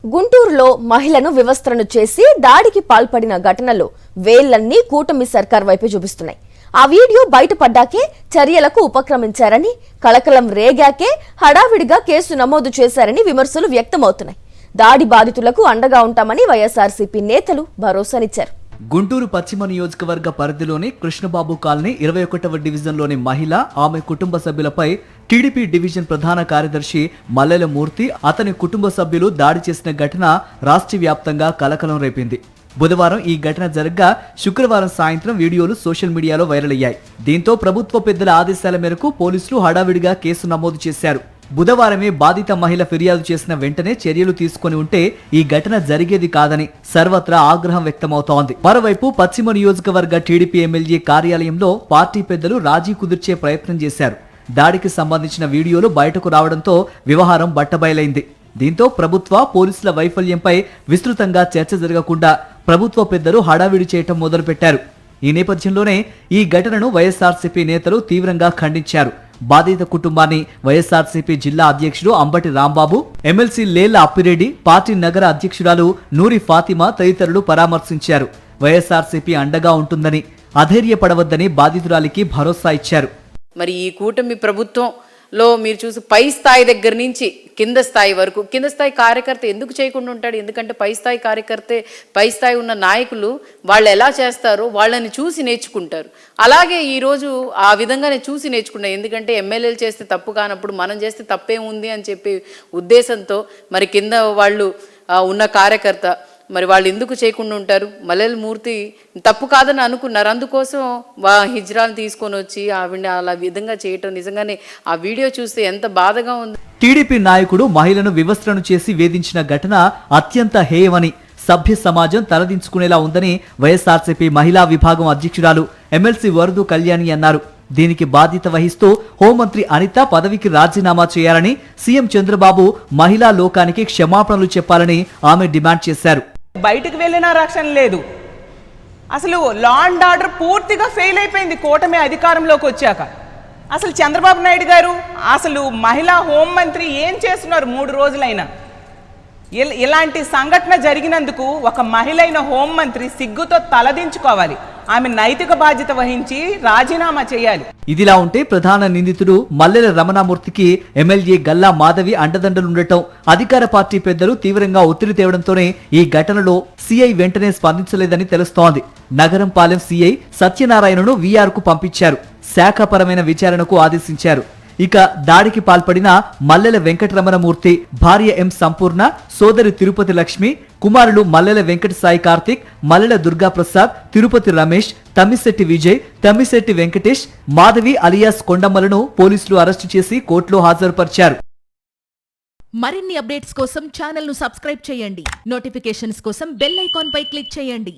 గుంటూరులో మహిళను వివస్త్రను చేసి దాడికి పాల్పడిన ఘటనలో వేళ్లన్నీ కూటమి సర్కార్ వైపు చూపిస్తున్నాయి. ఆ వీడియో బయటపడ్డాకే చర్యలకు ఉపక్రమించారని, కలకలం రేగాకే హడావిడిగా కేసు నమోదు చేశారని విమర్శలు వ్యక్తమవుతున్నాయి. దాడి బాధితులకు అండగా ఉంటామని వైఎస్ఆర్సీపీ నేతలు భరోసానిచ్చారు. గుంటూరు పశ్చిమ నియోజకవర్గ పరిధిలోని కృష్ణబాబు కాలనీ 21వ డివిజన్లోని మహిళ, ఆమె కుటుంబ సభ్యులపై టీడీపీ డివిజన్ ప్రధాన కార్యదర్శి మల్లెల మూర్తి, అతని కుటుంబ సభ్యులు దాడి చేసిన ఘటన రాష్ట్ర వ్యాప్తంగా కలకలం రేపింది. బుధవారం ఈ ఘటన జరగ్గా శుక్రవారం సాయంత్రం వీడియోలు సోషల్ మీడియాలో వైరల్ అయ్యాయి. దీంతో ప్రభుత్వ పెద్దల ఆదేశాల మేరకు పోలీసులు హడావిడిగా కేసు నమోదు చేశారు. బుధవారమే బాధిత మహిళ ఫిర్యాదు చేసిన వెంటనే చర్యలు తీసుకుని ఉంటే ఈ ఘటన జరిగేది కాదని సర్వత్రా ఆగ్రహం వ్యక్తమవుతోంది. మరోవైపు పశ్చిమ నియోజకవర్గ టీడీపీ ఎమ్మెల్యే కార్యాలయంలో పార్టీ పెద్దలు రాజీ కుదిర్చే ప్రయత్నం చేశారు. దాడికి సంబంధించిన వీడియోలు బయటకు రావడంతో వ్యవహారం బట్టబయలైంది. దీంతో ప్రభుత్వ పోలీసుల వైఫల్యంపై విస్తృతంగా చర్చ జరగకుండా ప్రభుత్వ పెద్దలు హడావిడి చేయటం మొదలుపెట్టారు. ఈ నేపథ్యంలోనే ఈ ఘటనను వైఎస్ఆర్సీపీ నేతలు తీవ్రంగా ఖండించారు. బాధిత కుటుంబాన్ని వైఎస్ఆర్సీపీ జిల్లా అధ్యక్షుడు అంబటి రాంబాబు, ఎమ్మెల్సీ లేళ్ల అప్పిరెడ్డి, పార్టీ నగర అధ్యక్షురాలు నూరి ఫాతిమా తదితరులు పరామర్శించారు. వైఎస్ఆర్సీపీ అండగా ఉంటుందని, అధైర్యపడవద్దని బాధితురాలికి భరోసా ఇచ్చారు. మరి ఈ కూటమి ప్రభుత్వంలో మీరు చూసి పై స్థాయి దగ్గర నుంచి కింద స్థాయి వరకు, కింద స్థాయి కార్యకర్త ఎందుకు చేయకుండా ఉంటాడు? ఎందుకంటే పై స్థాయి కార్యకర్తే, పై స్థాయి ఉన్న నాయకులు వాళ్ళు ఎలా చేస్తారో వాళ్ళని చూసి నేర్చుకుంటారు. అలాగే ఈరోజు ఆ విధంగానే చూసి నేర్చుకున్నారు. ఎందుకంటే ఎమ్మెల్యేలు చేస్తే తప్పు కానప్పుడు మనం చేస్తే తప్పేముంది అని చెప్పి ఉద్దేశంతో మరి కింద వాళ్ళు ఉన్న కార్యకర్త మరి వాళ్ళు ఎందుకు చేయకుండా ఉంటారు? మల్లెల మూర్తి తప్పు కాదని అనుకున్నారు. అందుకోసం హిజ్రాలను తీసుకొని వచ్చి ఆవిడ అలా విధంగా చేయటం నిజంగానే ఆ వీడియో చూస్తే ఎంత బాధగా ఉంది. టీడీపీ నాయకుడు మహిళను వివస్త్రను చేసి వేధించిన ఘటన అత్యంత హేయమని, సభ్య సమాజం తలదించుకునేలా ఉందని వైఎస్ఆర్సీపీ మహిళా విభాగం అధ్యక్షురాలు ఎమ్మెల్సీ వరదు కళ్యాణి అన్నారు. దీనికి బాధ్యత వహిస్తూ హోంమంత్రి అనిత పదవికి రాజీనామా చేయాలని, సీఎం చంద్రబాబు మహిళా లోకానికి క్షమాపణలు చెప్పాలని ఆమె డిమాండ్ చేశారు. బయటకు వెళ్ళిన రక్షణ లేదు. అసలు లా అండ్ ఆర్డర్ పూర్తిగా ఫెయిల్ అయిపోయింది కూటమి అధికారంలోకి వచ్చాక. అసలు చంద్రబాబు నాయుడు గారు అసలు మహిళా హోంమంత్రి ఏం చేస్తున్నారు? 3 రోజులైనా ఇలాంటి సంఘటన జరిగినందుకు ఒక మహిళ అయిన హోంమంత్రి సిగ్గుతో తలదించుకోవాలి. ఆమె నైతిక బాధ్యత వహించి రాజీనామా చేయాలి. ఇదిలా ఉంటే ప్రధాన నిందితుడు మల్లెల రమణమూర్తికి ఎమ్మెల్యే గల్లా మాధవి అండదండలుండటం, అధికార పార్టీ పెద్దలు తీవ్రంగా ఒత్తిడి తేవడంతోనే ఈ ఘటనలో సీఐ వెంటనే స్పందించలేదని తెలుస్తోంది. నగరంపాలెం సీఐ సత్యనారాయణను వీఆర్ కు పంపించారు. శాఖపరమైన విచారణకు ఆదేశించారు. ఇక దాడికి పాల్పడిన మల్లెల వెంకటరమణమూర్తి భార్య ఎం సంపూర్ణ, సోదరి తిరుపతి లక్ష్మి, కుమారులు మల్లెల వెంకట సాయి కార్తిక్, మల్లెల దుర్గాప్రసాద్, తిరుపతి రమేష్, తమ్మిశెట్టి విజయ్, తమ్మిశెట్టి వెంకటేష్, మాధవి అలియాస్ కొండమ్మలను పోలీసులు అరెస్టు చేసి కోర్టులో హాజరుపరిచారు. మరిన్ని అప్డేట్స్ కోసం ఛానల్ ను సబ్స్క్రైబ్ చేయండి. నోటిఫికేషన్స్ కోసం బెల్ ఐకాన్ పై క్లిక్ చేయండి.